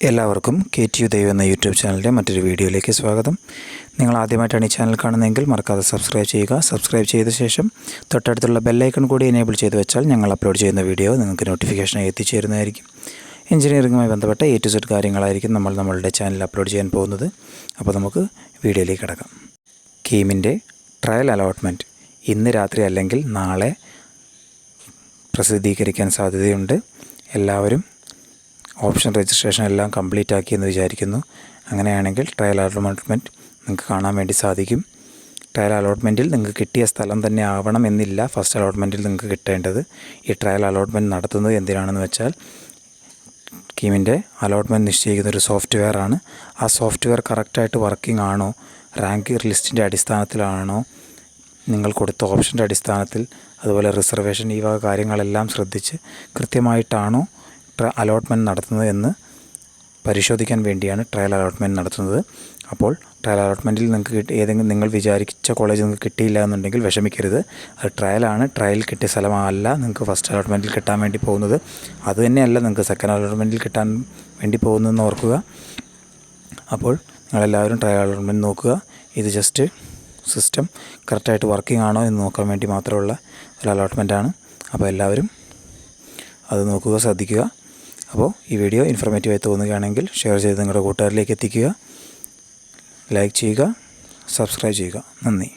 എല്ലാവർക്കും KTU ദൈവം എന്ന യൂട്യൂബ് ചാനലിൻ്റെ മറ്റൊരു വീഡിയോയിലേക്ക് സ്വാഗതം. നിങ്ങൾ ആദ്യമായിട്ടാണ് ഈ ചാനൽ കാണുന്നതെങ്കിൽ മറക്കാതെ സബ്സ്ക്രൈബ് ചെയ്യുക. സബ്സ്ക്രൈബ് ചെയ്ത ശേഷം തൊട്ടടുത്തുള്ള ബെല്ലൈക്കൺ കൂടി എനേബിൾ ചെയ്ത് വെച്ചാൽ ഞങ്ങൾ അപ്ലോഡ് ചെയ്യുന്ന വീഡിയോ നിങ്ങൾക്ക് നോട്ടിഫിക്കേഷനായി എത്തിച്ചേരുന്നതായിരിക്കും. എഞ്ചിനീയറിംഗുമായി ബന്ധപ്പെട്ട A to Z കാര്യങ്ങളായിരിക്കും നമ്മളുടെ ചാനലിൽ അപ്ലോഡ് ചെയ്യാൻ പോകുന്നത്. അപ്പോൾ നമുക്ക് വീഡിയോയിലേക്ക് കിടക്കാം. കീമിൻ്റെ ട്രയൽ അലോട്ട്മെൻറ്റ് ഇന്ന് രാത്രി അല്ലെങ്കിൽ നാളെ പ്രസിദ്ധീകരിക്കാൻ സാധ്യതയുണ്ട്. എല്ലാവരും ഓപ്ഷൻ രജിസ്ട്രേഷൻ എല്ലാം കംപ്ലീറ്റ് ആക്കിയെന്ന് വിചാരിക്കുന്നു. അങ്ങനെയാണെങ്കിൽ ട്രയൽ അലോട്ട്മെൻറ്റ് നിങ്ങൾക്ക് കാണാൻ വേണ്ടി സാധിക്കും. ട്രയൽ അലോട്ട്മെൻറ്റിൽ നിങ്ങൾക്ക് കിട്ടിയ സ്ഥലം തന്നെ ആവണം എന്നില്ല ഫസ്റ്റ് അലോട്ട്മെൻറ്റിൽ നിങ്ങൾക്ക് കിട്ടേണ്ടത്. ഈ ട്രയൽ അലോട്ട്മെൻറ്റ് നടത്തുന്നത് എന്തിനാണെന്ന് വെച്ചാൽ കീമിൻ്റെ അലോട്ട്മെൻറ്റ് നിശ്ചയിക്കുന്ന ഒരു സോഫ്റ്റ്വെയർ ആണ്. ആ സോഫ്റ്റ്വെയർ കറക്റ്റായിട്ട് വർക്കിംഗ് ആണോ, റാങ്ക് ലിസ്റ്റിൻ്റെ അടിസ്ഥാനത്തിലാണോ, നിങ്ങൾ കൊടുത്ത ഓപ്ഷൻ്റെ അടിസ്ഥാനത്തിൽ, അതുപോലെ റിസർവേഷൻ ഈ വക കാര്യങ്ങളെല്ലാം ശ്രദ്ധിച്ച് കൃത്യമായിട്ടാണോ അലോട്ട്മെൻറ്റ് നടത്തുന്നത് എന്ന് പരിശോധിക്കാൻ വേണ്ടിയാണ് ട്രയൽ അലോട്ട്മെൻറ്റ് നടത്തുന്നത്. അപ്പോൾ ട്രയൽ അലോട്ട്മെൻറ്റിൽ നിങ്ങൾക്ക് ഏതെങ്കിലും നിങ്ങൾ വിചാരിച്ച കോളേജ് നിങ്ങൾക്ക് കിട്ടിയില്ല എന്നുണ്ടെങ്കിൽ വിഷമിക്കരുത്. അത് ട്രയലാണ്. ട്രയൽ കിട്ടിയ സ്ഥലമല്ല നിങ്ങൾക്ക് ഫസ്റ്റ് അലോട്ട്മെൻറ്റിൽ കിട്ടാൻ വേണ്ടി പോകുന്നത്. അതുതന്നെയല്ല നിങ്ങൾക്ക് സെക്കൻഡ് അലോട്ട്മെൻറ്റിൽ കിട്ടാൻ വേണ്ടി പോകുന്നതെന്ന് ഓർക്കുക. അപ്പോൾ നിങ്ങളെല്ലാവരും ട്രയൽ അലോട്ട്മെൻറ്റ് നോക്കുക. ഇത് ജസ്റ്റ് സിസ്റ്റം കറക്റ്റായിട്ട് വർക്കിംഗ് ആണോ എന്ന് നോക്കാൻ വേണ്ടി മാത്രമുള്ള ഒരു അലോട്ട്മെൻറ്റാണ്. അപ്പോൾ എല്ലാവരും അത് നോക്കുക, ശ്രദ്ധിക്കുക. അപ്പോൾ ഈ വീഡിയോ ഇൻഫോർമേറ്റീവായി തോന്നുകയാണെങ്കിൽ ഷെയർ ചെയ്ത് നിങ്ങളുടെ കൂട്ടുകാരിലേക്ക് എത്തിക്കുക, ലൈക്ക് ചെയ്യുക, സബ്സ്ക്രൈബ് ചെയ്യുക. നന്ദി.